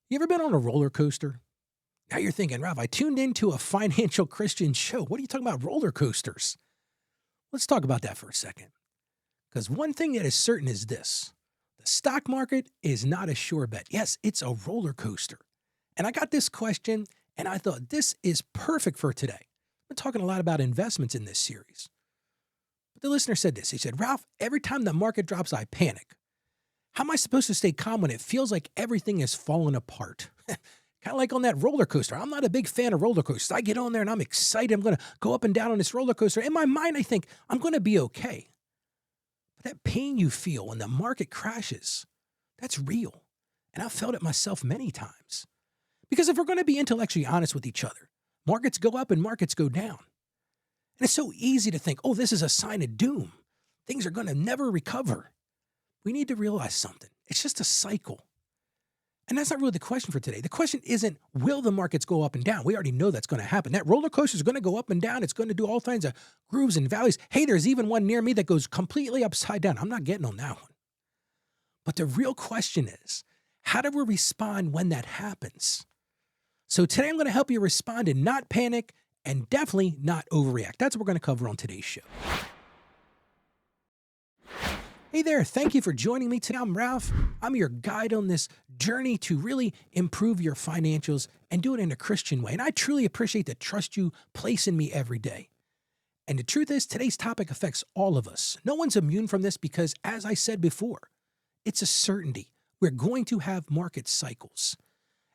You ever been on a roller coaster? Now you're thinking, Ralph, I tuned into a financial Christian show. What are you talking about roller coasters? Let's talk about that for a second. Because one thing that is certain is this: the stock market is not a sure bet. Yes, it's a roller coaster. And I got this question, and I thought this is perfect for today. We're talking a lot about investments in this series. But the listener said this. He said, Ralph, every time the market drops, I panic. How am I supposed to stay calm when it feels like everything is falling apart? Kind of like on that roller coaster. I'm not a big fan of roller coasters. I get on there and I'm excited. I'm going to go up and down on this roller coaster. In my mind, I think I'm going to be okay. But that pain you feel when the market crashes, that's real. And I've felt it myself many times. Because if we're going to be intellectually honest with each other, markets go up and markets go down. And it's so easy to think, oh, this is a sign of doom. Things are going to never recover. We need to realize something. It's just a cycle. And that's not really the question for today. The question isn't, will the markets go up and down? We already know that's going to happen. That roller coaster is going to go up and down. It's going to do all kinds of grooves and valleys. Hey, there's even one near me that goes completely upside down. I'm not getting on that one. But the real question is, how do we respond when that happens? So today I'm going to help you respond and not panic and definitely not overreact. That's what we're going to cover on today's show. Hey there, thank you for joining me today. I'm Ralph. I'm your guide on this journey to really improve your financials and do it in a Christian way. And I truly appreciate the trust you place in me every day. And the truth is, today's topic affects all of us. No one's immune from this because, as I said before, it's a certainty. We're going to have market cycles.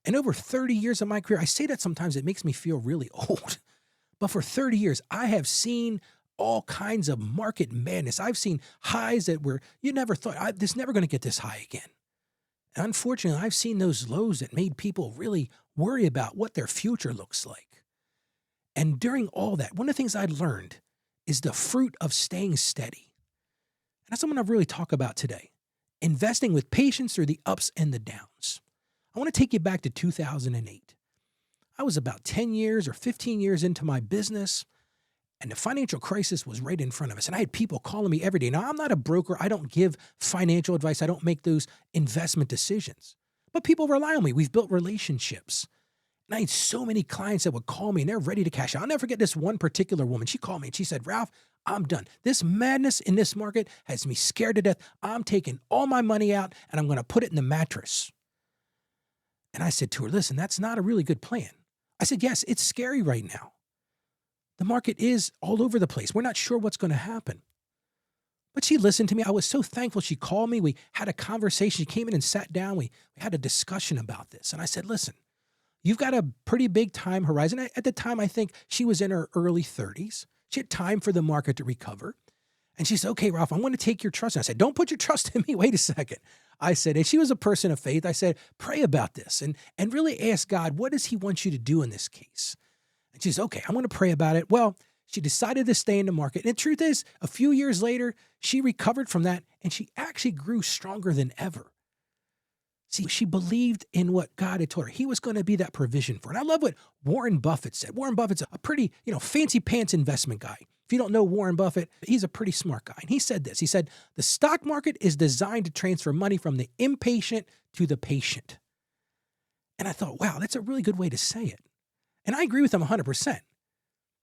And over 30 years of my career, I say that sometimes it makes me feel really old. But for 30 years, I have seen all kinds of market madness. I've seen highs that were, you never thought, this is never going to get this high again. And unfortunately, I've seen those lows that made people really worry about what their future looks like. And during all that, one of the things I learned is the fruit of staying steady. And that's what I'm going to really talk about today. Investing with patience through the ups and the downs. I want to take you back to 2008. I was about 10 years or 15 years into my business. And the financial crisis was right in front of us. And I had people calling me every day. Now, I'm not a broker. I don't give financial advice. I don't make those investment decisions. But people rely on me. We've built relationships. And I had so many clients that would call me and they're ready to cash out. I'll never forget this one particular woman. She called me and she said, Ralph, I'm done. This madness in this market has me scared to death. I'm taking all my money out and I'm going to put it in the mattress. And I said to her, listen, that's not a really good plan. I said, yes, it's scary right now. The market is all over the place. We're not sure what's going to happen. But she listened to me. I was so thankful she called me. We had a conversation. She came in and sat down. We had a discussion about this. And I said, listen, you've got a pretty big time horizon. At the time, I think she was in her early 30s. She had time for the market to recover. And she said, okay, Ralph, I'm going to take your trust. And I said, don't put your trust in me. Wait a second. I said, and she was a person of faith. I said, pray about this and really ask God, what does he want you to do in this case? And she says, okay, I'm going to pray about it. Well, she decided to stay in the market. And the truth is, a few years later, she recovered from that and she actually grew stronger than ever. See, she believed in what God had told her. He was going to be that provision for her. And I love what Warren Buffett said. Warren Buffett's a pretty, fancy pants investment guy. If you don't know Warren Buffett, he's a pretty smart guy. And he said this. He said, the stock market is designed to transfer money from the impatient to the patient. And I thought, wow, that's a really good way to say it. And I agree with him 100%.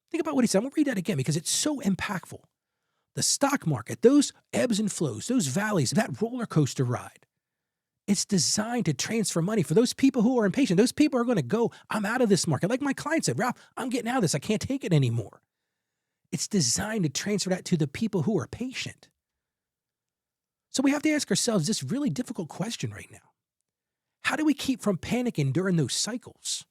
Think about what he said. I'm going to read that again because it's so impactful. The stock market, those ebbs and flows, those valleys, that roller coaster ride, it's designed to transfer money for those people who are impatient. Those people are going to go, I'm out of this market. Like my client said, Ralph, I'm getting out of this. I can't take it anymore. It's designed to transfer that to the people who are patient. So we have to ask ourselves this really difficult question right now. How do we keep from panicking during those cycles?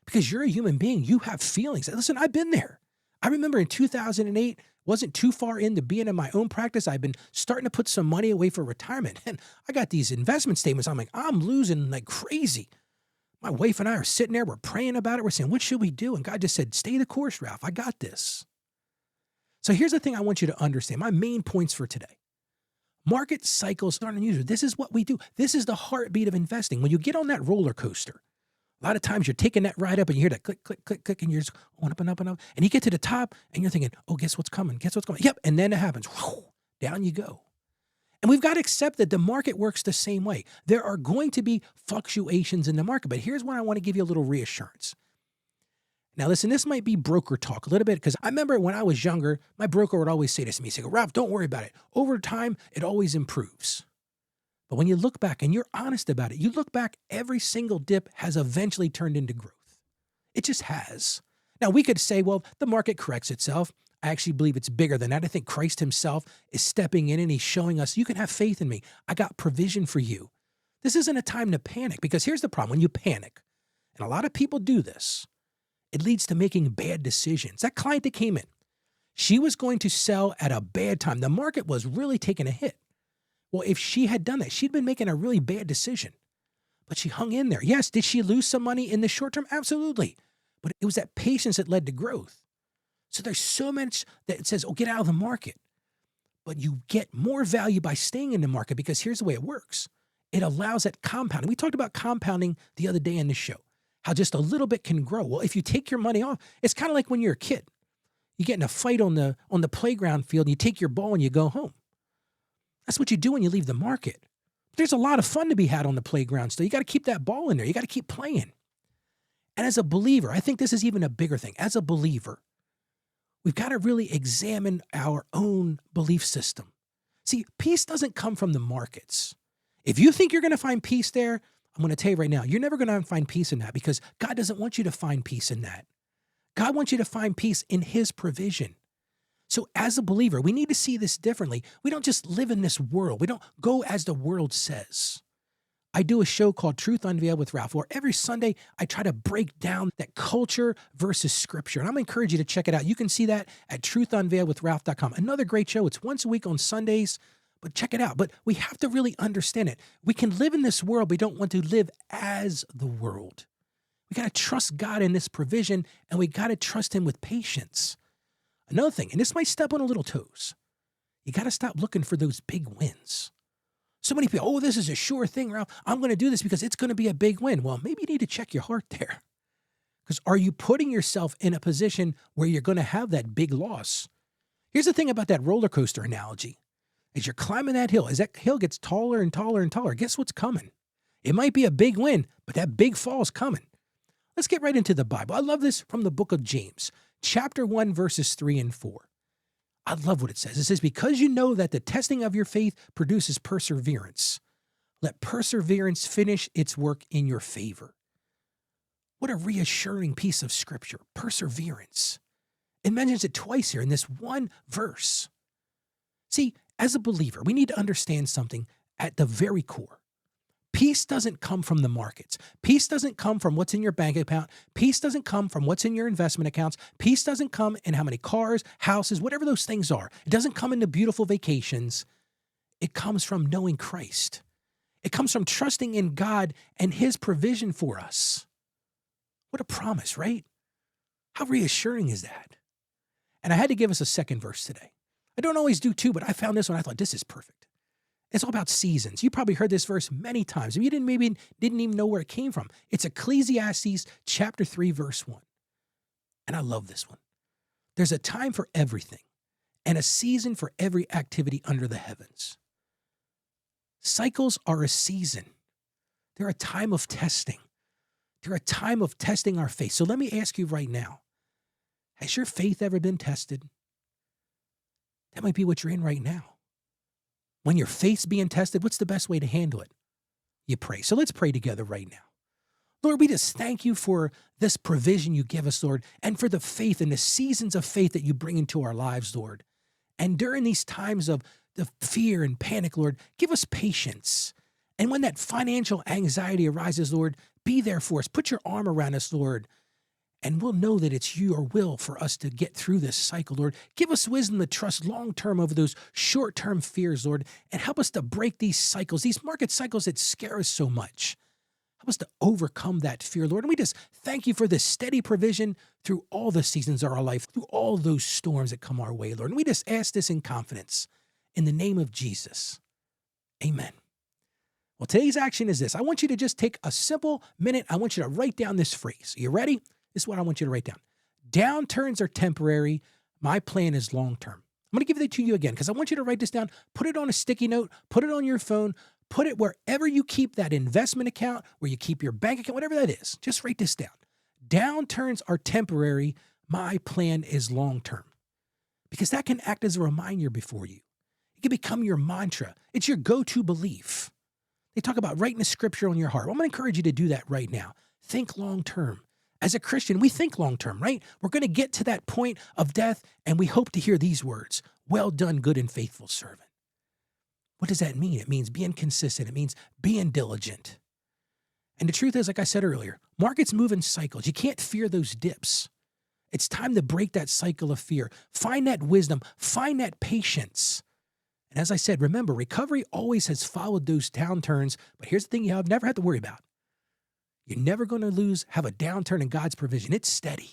Because you're a human being, you have feelings. Listen, I've been there. I remember in 2008, wasn't too far into being in my own practice. I've been starting to put some money away for retirement. And I got these investment statements. I'm like, I'm losing like crazy. My wife and I are sitting there. We're praying about it. We're saying, what should we do? And God just said, stay the course, Ralph. I got this. So here's the thing I want you to understand. My main points for today. Market cycles aren't unusual. This is what we do. This is the heartbeat of investing. When you get on that roller coaster, a lot of times you're taking that ride up and you hear that click, click, click, click, and you're just going up and up and up. And you get to the top and you're thinking, oh, guess what's coming? Guess what's coming? Yep. And then it happens. Whew, down you go. And we've got to accept that the market works the same way. There are going to be fluctuations in the market, but here's what I want to give you a little reassurance. Now, listen, this might be broker talk a little bit because I remember when I was younger, my broker would always say this to me, he'd say, Ralph, don't worry about it. Over time, it always improves. But when you look back and you're honest about it, you look back, every single dip has eventually turned into growth. It just has. Now, we could say, well, the market corrects itself. I actually believe it's bigger than that. I think Christ himself is stepping in and he's showing us, you can have faith in me. I got provision for you. This isn't a time to panic because here's the problem. When you panic, and a lot of people do this, it leads to making bad decisions. That client that came in, she was going to sell at a bad time. The market was really taking a hit. Well, if she had done that, she'd been making a really bad decision. But she hung in there. Yes, did she lose some money in the short term? Absolutely. But it was that patience that led to growth. So there's so much that it says, oh, get out of the market. But you get more value by staying in the market because here's the way it works. It allows that compounding. We talked about compounding the other day in the show, how just a little bit can grow. Well, if you take your money off, it's kind of like when you're a kid. You get in a fight on the playground field and you take your ball and you go home. That's what you do when you leave the market. There's a lot of fun to be had on the playground still. You got to keep that ball in there. You got to keep playing. And as a believer, I think this is even a bigger thing. As a believer, we've got to really examine our own belief system. See, peace doesn't come from the markets. If you think you're going to find peace there, I'm going to tell you right now, you're never going to find peace in that because God doesn't want you to find peace in that. God wants you to find peace in his provision. So as a believer, we need to see this differently. We don't just live in this world. We don't go as the world says. I do a show called Truth Unveiled with Ralph, where every Sunday I try to break down that culture versus scripture. And I'm going to encourage you to check it out. You can see that at truthunveiledwithralph.com. Another great show. It's once a week on Sundays, but check it out. But we have to really understand it. We can live in this world, but we don't want to live as the world. We got to trust God in this provision, and we got to trust him with patience. Another thing, and this might step on a little toes, you got to stop looking for those big wins. So many people, oh, this is a sure thing, Ralph. I'm going to do this because it's going to be a big win. Well, maybe you need to check your heart there. Because are you putting yourself in a position where you're going to have that big loss? Here's the thing about that roller coaster analogy. As you're climbing that hill, as that hill gets taller and taller and taller, guess what's coming? It might be a big win, but that big fall is coming. Let's get right into the Bible. I love this from the book of James, chapter 1, verses 3 and 4. I love what it says. It says, because you know that the testing of your faith produces perseverance, let perseverance finish its work in your favor. What a reassuring piece of scripture, perseverance. It mentions it twice here in this one verse. See, as a believer, we need to understand something at the very core. Peace doesn't come from the markets. Peace doesn't come from what's in your bank account. Peace doesn't come from what's in your investment accounts. Peace doesn't come in how many cars, houses, whatever those things are. It doesn't come in the beautiful vacations. It comes from knowing Christ. It comes from trusting in God and his provision for us. What a promise, right? How reassuring is that? And I had to give us a second verse today. I don't always do two, but I found this one. I thought this is perfect. It's all about seasons. You probably heard this verse many times. You didn't even know where it came from. It's Ecclesiastes chapter 3, verse 1. And I love this one. There's a time for everything and a season for every activity under the heavens. Cycles are a season. They're a time of testing. They're a time of testing our faith. So let me ask you right now, has your faith ever been tested? That might be what you're in right now. When your faith's being tested, what's the best way to handle it? You pray. So let's pray together right now. Lord, we just thank you for this provision you give us, Lord, and for the faith and the seasons of faith that you bring into our lives, Lord. And during these times of the fear and panic, Lord, give us patience. And when that financial anxiety arises, Lord, be there for us. Put your arm around us, Lord. And we'll know that it's your will for us to get through this cycle, Lord. Give us wisdom to trust long-term over those short-term fears, Lord, and help us to break these cycles, these market cycles that scare us so much. Help us to overcome that fear, Lord. And we just thank you for this steady provision through all the seasons of our life, through all those storms that come our way, Lord. And we just ask this in confidence in the name of Jesus. Amen. Well, today's action is this. I want you to just take a simple minute. I want you to write down this phrase. Are you ready? This is what I want you to write down. Downturns are temporary. My plan is long-term. I'm going to give it to you again because I want you to write this down, put it on a sticky note, put it on your phone, put it wherever you keep that investment account, where you keep your bank account, whatever that is. Just write this down. Downturns are temporary. My plan is long-term. Because that can act as a reminder before you. It can become your mantra. It's your go-to belief. They talk about writing a scripture on your heart. Well, I'm going to encourage you to do that right now. Think long-term. As a Christian, we think long-term, right? We're going to get to that point of death, and we hope to hear these words: well done, good and faithful servant. What does that mean? It means being consistent. It means being diligent. And the truth is, like I said earlier, markets move in cycles. You can't fear those dips. It's time to break that cycle of fear. Find that wisdom. Find that patience. And as I said, remember, recovery always has followed those downturns. But here's the thing you have never had to worry about. You're never going to have a downturn in God's provision. It's steady.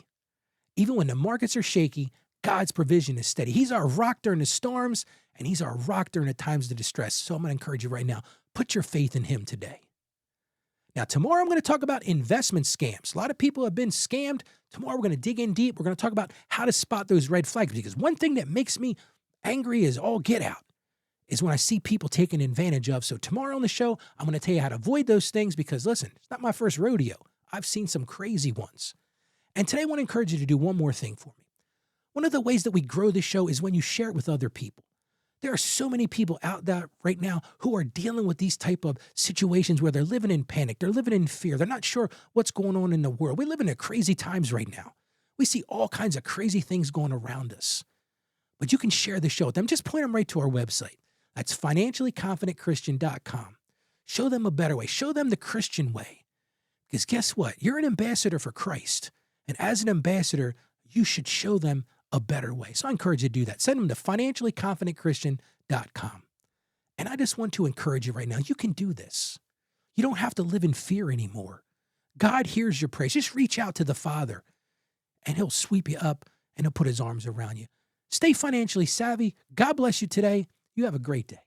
Even when the markets are shaky, God's provision is steady. He's our rock during the storms, and he's our rock during the times of distress. So I'm going to encourage you right now, put your faith in him today. Now, tomorrow I'm going to talk about investment scams. A lot of people have been scammed. Tomorrow we're going to dig in deep. We're going to talk about how to spot those red flags, because one thing that makes me angry as all get out is when I see people taken advantage of. So tomorrow on the show, I'm going to tell you how to avoid those things because, listen, it's not my first rodeo. I've seen some crazy ones. And today I want to encourage you to do one more thing for me. One of the ways that we grow this show is when you share it with other people. There are so many people out there right now who are dealing with these type of situations where they're living in panic. They're living in fear. They're not sure what's going on in the world. We live in crazy times right now. We see all kinds of crazy things going around us. But you can share the show with them. Just point them right to our website. That's financiallyconfidentchristian.com. Show them a better way. Show them the Christian way. Because guess what? You're an ambassador for Christ. And as an ambassador, you should show them a better way. So I encourage you to do that. Send them to financiallyconfidentchristian.com. And I just want to encourage you right now. You can do this. You don't have to live in fear anymore. God hears your praise. Just reach out to the Father, and he'll sweep you up, and he'll put his arms around you. Stay financially savvy. God bless you today. You have a great day.